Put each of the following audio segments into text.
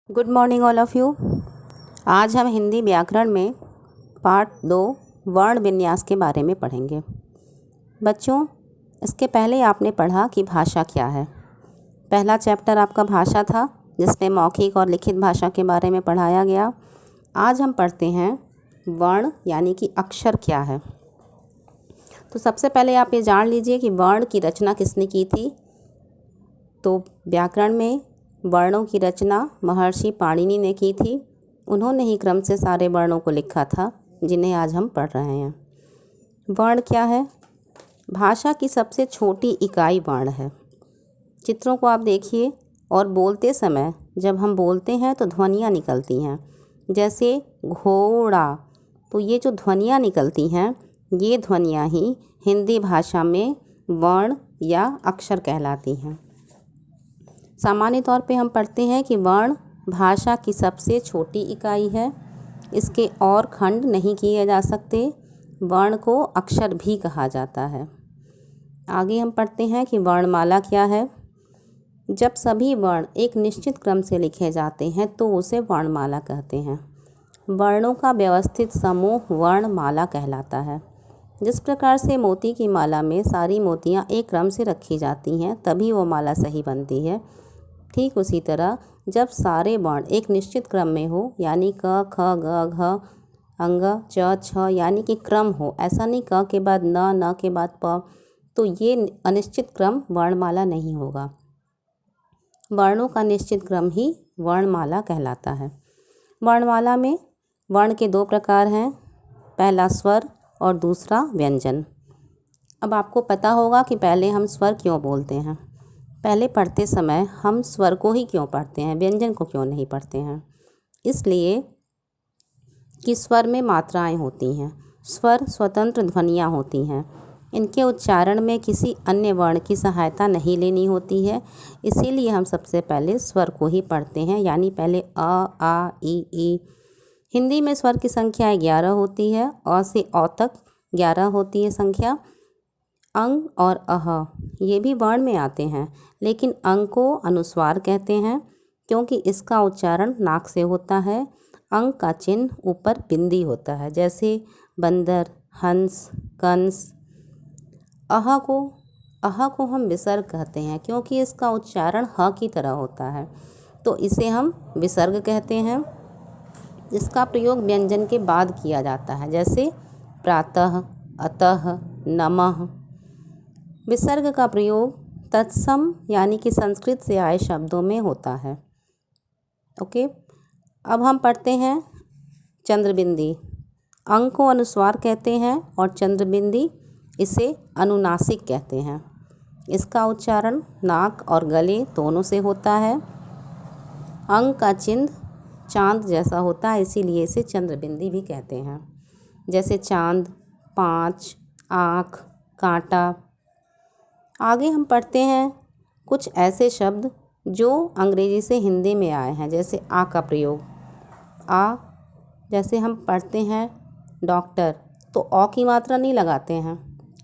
Good morning all of you. आज हम हिंदी व्याकरण में पार्ट 2 वर्ण विन्यास के बारे में पढ़ेंगे। बच्चों, इसके पहले आपने पढ़ा कि भाषा क्या है। पहला चैप्टर आपका भाषा था, जिसमें मौखिक और लिखित भाषा के बारे में पढ़ाया गया। आज हम पढ़ते हैं वर्ण यानी कि अक्षर क्या है। तो सबसे पहले आप ये जान लीजिए कि वर्ण की रचना किसने की थी। तो व्याकरण में वर्णों की रचना महर्षि पाणिनि ने की थी। उन्होंने ही क्रम से सारे वर्णों को लिखा था, जिन्हें आज हम पढ़ रहे हैं। वर्ण क्या है? भाषा की सबसे छोटी इकाई वर्ण है। चित्रों को आप देखिए और बोलते समय जब हम बोलते हैं तो ध्वनियाँ निकलती हैं, जैसे घोड़ा। तो ये जो ध्वनियाँ निकलती हैं, ये ध्वनियाँ ही हिंदी भाषा में वर्ण या अक्षर कहलाती हैं। सामान्य तौर पे हम पढ़ते हैं कि वर्ण भाषा की सबसे छोटी इकाई है। इसके और खंड नहीं किए जा सकते। वर्ण को अक्षर भी कहा जाता है। आगे हम पढ़ते हैं कि वर्णमाला क्या है। जब सभी वर्ण एक निश्चित क्रम से लिखे जाते हैं तो उसे वर्णमाला कहते हैं। वर्णों का व्यवस्थित समूह वर्णमाला कहलाता है। जिस प्रकार से मोती की माला में सारी मोतियाँ एक क्रम से रखी जाती हैं, तभी वो माला सही बनती है। ठीक उसी तरह जब सारे वर्ण एक निश्चित क्रम में हो, यानी क, ख, ग, घ, अंग, च, छ, यानी कि क्रम हो, ऐसा नहीं क के बाद न के बाद प, तो ये अनिश्चित क्रम वर्णमाला नहीं होगा। वर्णों का निश्चित क्रम ही वर्णमाला कहलाता है। वर्णमाला में वर्ण के दो प्रकार हैं, पहला स्वर और दूसरा व्यंजन। अब आपको पता होगा कि पहले हम स्वर क्यों बोलते हैं। पहले पढ़ते समय हम स्वर को ही क्यों पढ़ते हैं, व्यंजन को क्यों नहीं पढ़ते हैं? इसलिए कि स्वर में मात्राएं होती हैं। स्वर स्वतंत्र ध्वनियाँ होती हैं। इनके उच्चारण में किसी अन्य वर्ण की सहायता नहीं लेनी होती है। इसीलिए हम सबसे पहले स्वर को ही पढ़ते हैं, यानी पहले अ, आ, ई। हिंदी में स्वर की संख्या 11 होती है। अ से औ तक 11 होती है संख्या। अंग और अह ये भी वर्ण में आते हैं, लेकिन अंग को अनुस्वार कहते हैं, क्योंकि इसका उच्चारण नाक से होता है। अंग का चिन्ह ऊपर बिंदी होता है, जैसे बंदर, हंस, कंस। अह को हम विसर्ग कहते हैं, क्योंकि इसका उच्चारण ह की तरह होता है, तो इसे हम विसर्ग कहते हैं। इसका प्रयोग व्यंजन के बाद किया जाता है, जैसे प्रातः, अतः, नमः। विसर्ग का प्रयोग तत्सम यानी कि संस्कृत से आए शब्दों में होता है। ओके, अब हम पढ़ते हैं चंद्रबिंदी। अंग को अनुस्वार कहते हैं और चंद्रबिंदी इसे अनुनासिक कहते हैं। इसका उच्चारण नाक और गले दोनों से होता है। अंग का चिन्ह चांद जैसा होता है, इसीलिए इसे चंद्रबिंदी भी कहते हैं, जैसे चांद, पाँच, आँख, कांटा। आगे हम पढ़ते हैं कुछ ऐसे शब्द जो अंग्रेजी से हिंदी में आए हैं, जैसे आ का प्रयोग। आ, जैसे हम पढ़ते हैं डॉक्टर, तो औ की मात्रा नहीं लगाते हैं,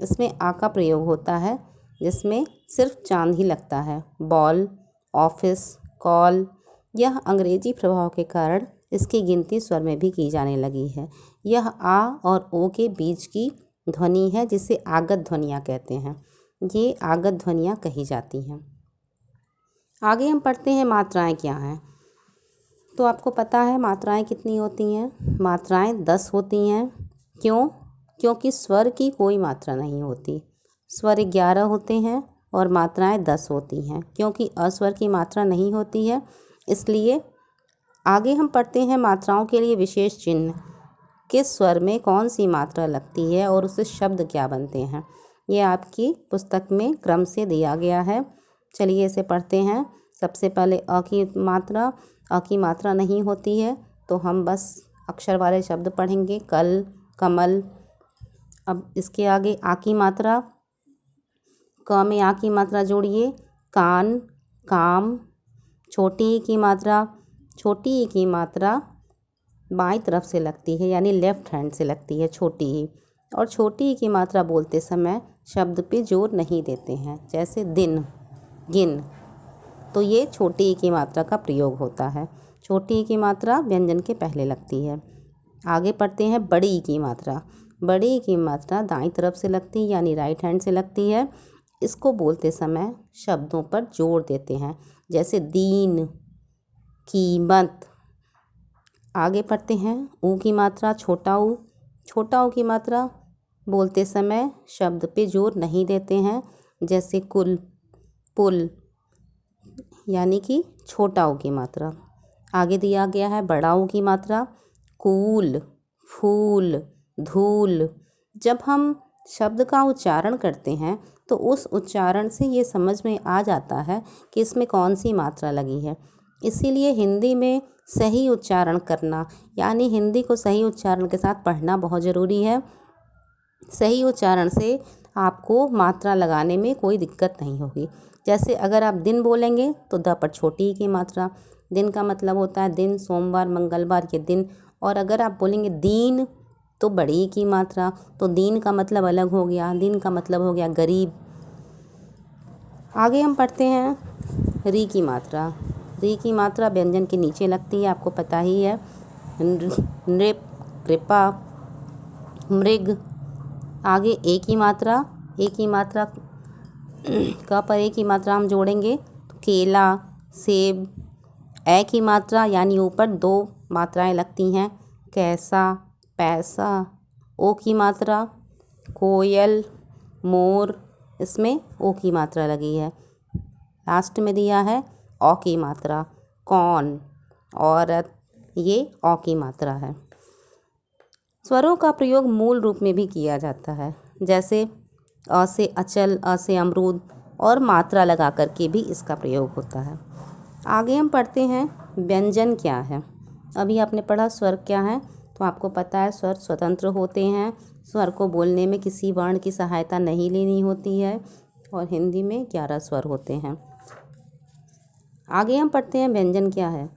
इसमें आ का प्रयोग होता है, जिसमें सिर्फ चांद ही लगता है। Ball, office, call. यह अंग्रेजी प्रभाव के कारण इसकी गिनती स्वर में भी की जाने लगी है। यह आ और ओ के बीच की ध्वनि है, जिसे आगत ध्वनियाँ कहते हैं। ये आगत ध्वनियाँ कही जाती हैं। आगे हम पढ़ते हैं मात्राएं क्या हैं। तो आपको पता है मात्राएं कितनी होती हैं? मात्राएं 10 होती हैं। क्यों? क्योंकि स्वर की कोई मात्रा नहीं होती। स्वर 11 होते हैं और मात्राएं 10 होती हैं, क्योंकि अस्वर की मात्रा नहीं होती है, इसलिए। आगे हम पढ़ते हैं मात्राओं के लिए विशेष चिन्ह। किस स्वर में कौन सी मात्रा लगती है और उससे शब्द क्या बनते हैं, ये आपकी पुस्तक में क्रम से दिया गया है। चलिए इसे पढ़ते हैं। सबसे पहले अ की मात्रा नहीं होती है, तो हम बस अक्षर वाले शब्द पढ़ेंगे। कल, कमल। अब इसके आगे आ की मात्रा, क में आ की मात्रा जोड़िए, कान, काम। छोटी ई की मात्रा बाईं तरफ से लगती है, यानी लेफ्ट हैंड से लगती है छोटी ई। और छोटी ई की मात्रा बोलते समय शब्द पे जोर नहीं देते हैं, जैसे दिन, गिन। तो ये छोटी ई की मात्रा का प्रयोग होता है। छोटी ई की मात्रा व्यंजन के पहले लगती है। आगे पढ़ते हैं बड़ी ई की मात्रा। बड़ी ई की मात्रा दाईं तरफ से लगती है, यानी राइट हैंड से लगती है। इसको बोलते समय शब्दों पर जोर देते हैं, जैसे दीन, कीमत। आगे पढ़ते हैं ऊ की मात्रा, छोटा ऊ। छोटा ऊ की मात्रा बोलते समय शब्द पे जोर नहीं देते हैं, जैसे कुल, पुल, यानी कि छोटा ऊ की मात्रा। आगे दिया गया है बड़ा ऊ की मात्रा, कूल, फूल, धूल। जब हम शब्द का उच्चारण करते हैं तो उस उच्चारण से ये समझ में आ जाता है कि इसमें कौन सी मात्रा लगी है। इसीलिए हिंदी में सही उच्चारण करना, यानी हिंदी को सही उच्चारण के साथ पढ़ना बहुत ज़रूरी है। सही उच्चारण से आपको मात्रा लगाने में कोई दिक्कत नहीं होगी। जैसे अगर आप दिन बोलेंगे तो द पर छोटी ई की मात्रा। दिन का मतलब होता है दिन, सोमवार, मंगलवार, ये दिन। और अगर आप बोलेंगे दीन तो बड़ी ई की मात्रा। तो दीन का मतलब अलग हो गया, दिन का मतलब हो गया गरीब। आगे हम पढ़ते हैं री की मात्रा। री की मात्रा व्यंजन के नीचे लगती है, आपको पता ही है। नृप, कृपा, मृग। आगे ए की मात्रा। ए की मात्रा क पर ए की मात्रा हम जोड़ेंगे तो केला, सेब। ए की मात्रा यानी ऊपर दो मात्राएं लगती हैं, कैसा, पैसा। ओ की मात्रा कोयल, मोर। इसमें ओ की मात्रा लगी है। लास्ट में दिया है औ की मात्रा, कौन, औरत। ये औ की मात्रा है। स्वरों का प्रयोग मूल रूप में भी किया जाता है, जैसे अ से अचल, अ से अमरूद, और मात्रा लगा करके भी इसका प्रयोग होता है। आगे हम पढ़ते हैं व्यंजन क्या है। अभी आपने पढ़ा स्वर क्या है, तो आपको पता है स्वर स्वतंत्र होते हैं। स्वर को बोलने में किसी वर्ण की सहायता नहीं लेनी होती है, और हिंदी में 11 स्वर होते हैं। आगे हम पढ़ते हैं व्यंजन क्या है।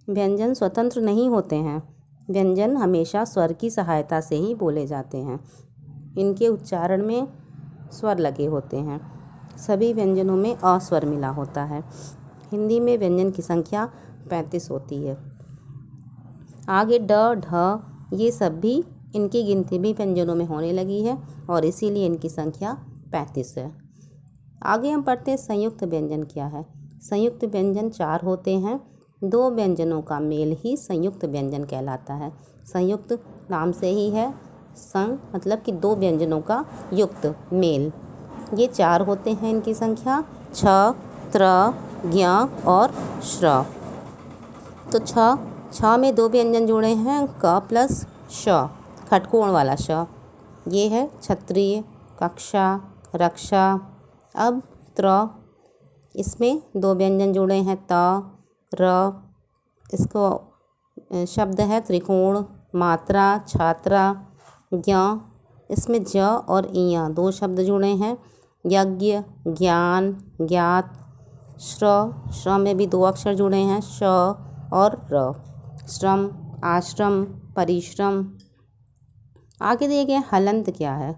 व्यंजन स्वतंत्र नहीं होते हैं। व्यंजन हमेशा स्वर की सहायता से ही बोले जाते हैं। इनके उच्चारण में स्वर लगे होते हैं। सभी व्यंजनों में अ स्वर मिला होता है। हिंदी में व्यंजन की संख्या 35 होती है। आगे ड, ढ, ये सब भी, इनकी गिनती भी व्यंजनों में होने लगी है, और इसीलिए इनकी संख्या 35 है। आगे हम पढ़ते हैं संयुक्त व्यंजन क्या है। संयुक्त व्यंजन 4 होते हैं। 2 व्यंजनों का मेल ही संयुक्त व्यंजन कहलाता है। संयुक्त नाम से ही है, संग मतलब कि 2 व्यंजनों का युक्त, मेल। ये 4 होते हैं। इनकी संख्या छ, त्र, ज्ञ और श्र। तो छ में 2 व्यंजन जुड़े हैं, क प्लस श, खटकोण वाला श। ये है क्षत्रिय, कक्षा, रक्षा। अब त्र, इसमें 2 व्यंजन जुड़े हैं, त, र। इसको शब्द है त्रिकोण, मात्रा, छात्रा। ज्ञ, इसमें ज और इया 2 शब्द जुड़े हैं, यज्ञ, ज्ञान, ज्ञात। श्र में भी 2 अक्षर जुड़े हैं, श और र। श्रम, आश्रम, परिश्रम। आगे दिए गए हलंत क्या है।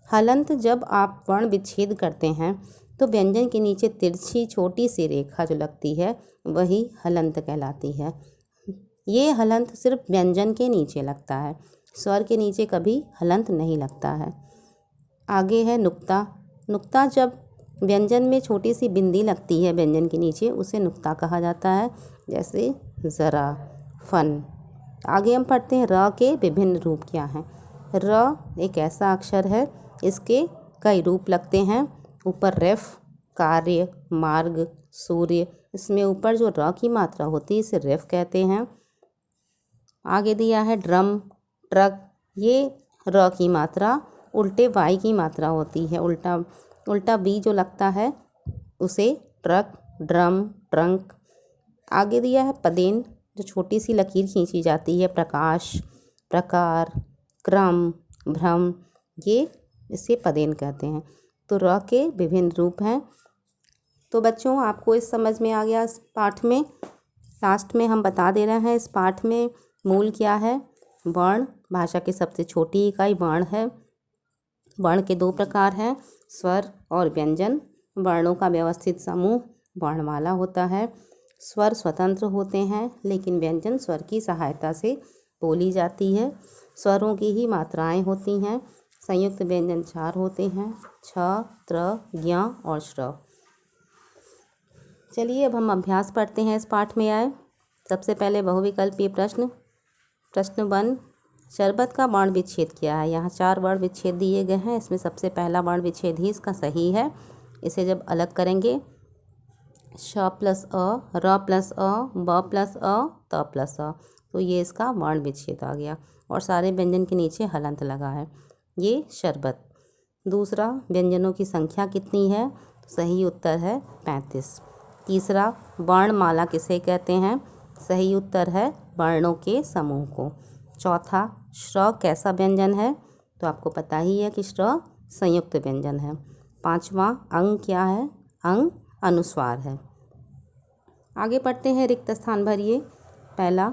हलंत जब आप वर्ण विच्छेद करते हैं तो व्यंजन के नीचे तिरछी छोटी सी रेखा जो लगती है वही हलंत कहलाती है। ये हलंत सिर्फ व्यंजन के नीचे लगता है, स्वर के नीचे कभी हलंत नहीं लगता है। आगे है नुक्ता। नुक्ता जब व्यंजन में छोटी सी बिंदी लगती है व्यंजन के नीचे, उसे नुक्ता कहा जाता है, जैसे ज़रा, फन। आगे हम पढ़ते हैं र के विभिन्न रूप क्या हैं। र एक ऐसा अक्षर है, इसके कई रूप लगते हैं। ऊपर रेफ, कार्य, मार्ग, सूर्य। इसमें ऊपर जो र की मात्रा होती है इसे रेफ कहते हैं। आगे दिया है ड्रम, ट्रक। ये र की मात्रा उल्टे वाई की मात्रा होती है। उल्टा बी जो लगता है उसे ट्रक, ड्रम, ट्रंक। आगे दिया है पदेन, जो छोटी सी लकीर खींची जाती है, प्रकाश, प्रकार, क्रम, भ्रम। ये इसे पदेन कहते हैं। तो र के विभिन्न रूप हैं। तो बच्चों आपको इस समझ में आ गया इस पाठ में। लास्ट में हम बता दे रहे हैं इस पाठ में मूल क्या है। वर्ण भाषा की सबसे छोटी इकाई वर्ण है। वर्ण के 2 प्रकार हैं, स्वर और व्यंजन। वर्णों का व्यवस्थित समूह वर्णमाला होता है। स्वर स्वतंत्र होते हैं लेकिन व्यंजन स्वर की सहायता से बोली जाती है। स्वरों की ही मात्राएं होती हैं। संयुक्त व्यंजन 4 होते हैं, छ, त्र, ज्ञ और श्र। चलिए अब हम अभ्यास पढ़ते हैं इस पाठ में आए। सबसे पहले बहुविकल्पीय प्रश्न। प्रश्न 1, शरबत का वर्ण विच्छेद क्या है। यहाँ 4 वर्ण विच्छेद दिए गए हैं। इसमें सबसे पहला वर्ण विच्छेद ही इसका सही है। इसे जब अलग करेंगे, श प्लस अ, र प्लस अ, ब प्लस अ, त प्लस अ, तो ये इसका वर्ण विच्छेद आ गया और सारे व्यंजन के नीचे हलंत लगा है। ये शरबत। दूसरा, व्यंजनों की संख्या कितनी है। तो सही उत्तर है 35। तीसरा, वर्णमाला किसे कहते हैं। सही उत्तर है वर्णों के समूह को। चौथा, श्र कैसा व्यंजन है। तो आपको पता ही है कि श्र संयुक्त व्यंजन है। पांचवा, अंग क्या है। अंग अनुस्वार है। आगे पढ़ते हैं, रिक्त स्थान भरिए। पहला,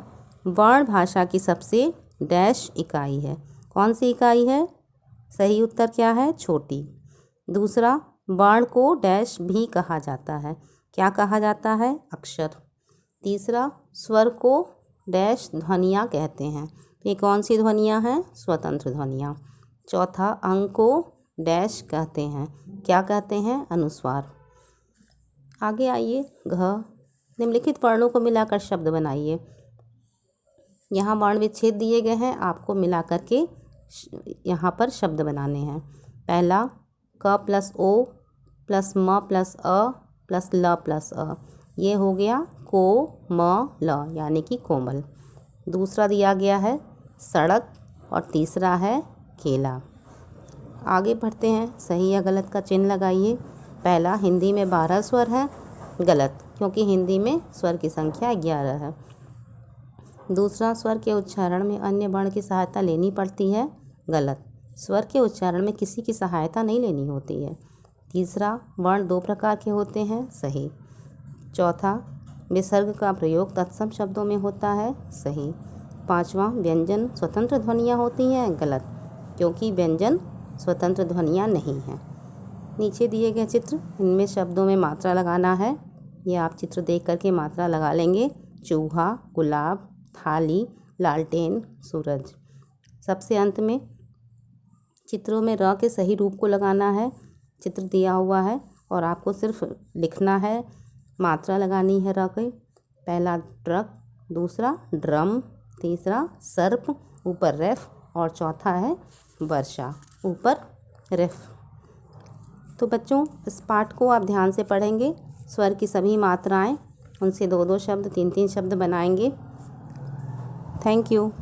वर्ण भाषा की सबसे डैश इकाई है। कौन सी इकाई है। सही उत्तर क्या है, छोटी। दूसरा, वर्ण को डैश भी कहा जाता है। क्या कहा जाता है, अक्षर। तीसरा, स्वर को डैश ध्वनियाँ कहते हैं। ये कौन सी ध्वनियाँ हैं, स्वतंत्र ध्वनियाँ। चौथा, अंग को डैश कहते हैं। क्या कहते हैं, अनुस्वार। आगे आइए, घ। निम्नलिखित वर्णों को मिलाकर शब्द बनाइए। यहाँ वर्ण विच्छेद दिए गए हैं, आपको मिला करके यहाँ पर शब्द बनाने हैं। पहला, क प्लस ओ प्लस म प्लस अ प्लस ल प्लस अ, ये हो गया को म ल यानी कि कोमल। दूसरा दिया गया है सड़क और तीसरा है केला। आगे बढ़ते हैं, सही या गलत का चिन्ह लगाइए। पहला, हिंदी में 12 स्वर हैं। गलत, क्योंकि हिंदी में स्वर की संख्या 11 है। दूसरा, स्वर के उच्चारण में अन्य वर्ण की सहायता लेनी पड़ती है। गलत, स्वर के उच्चारण में किसी की सहायता नहीं लेनी होती है। तीसरा, वर्ण 2 प्रकार के होते हैं। सही। चौथा, विसर्ग का प्रयोग तत्सम शब्दों में होता है। सही। पांचवा, व्यंजन स्वतंत्र ध्वनियाँ होती हैं। गलत, क्योंकि व्यंजन स्वतंत्र ध्वनियाँ नहीं हैं। नीचे दिए गए चित्र, इनमें शब्दों में मात्रा लगाना है। ये आप चित्र देख करके मात्रा लगा लेंगे। चूहा, गुलाब, थाली, लालटेन, सूरज। सबसे अंत में चित्रों में र के सही रूप को लगाना है। चित्र दिया हुआ है और आपको सिर्फ लिखना है, मात्रा लगानी है र की। पहला ट्रक, दूसरा ड्रम, तीसरा सर्प, ऊपर रेफ और चौथा है वर्षा, ऊपर रेफ। तो बच्चों, इस पाठ को आप ध्यान से पढ़ेंगे। स्वर की सभी मात्राएं, उनसे 2-2 शब्द, 3-3 शब्द बनाएंगे। Thank you.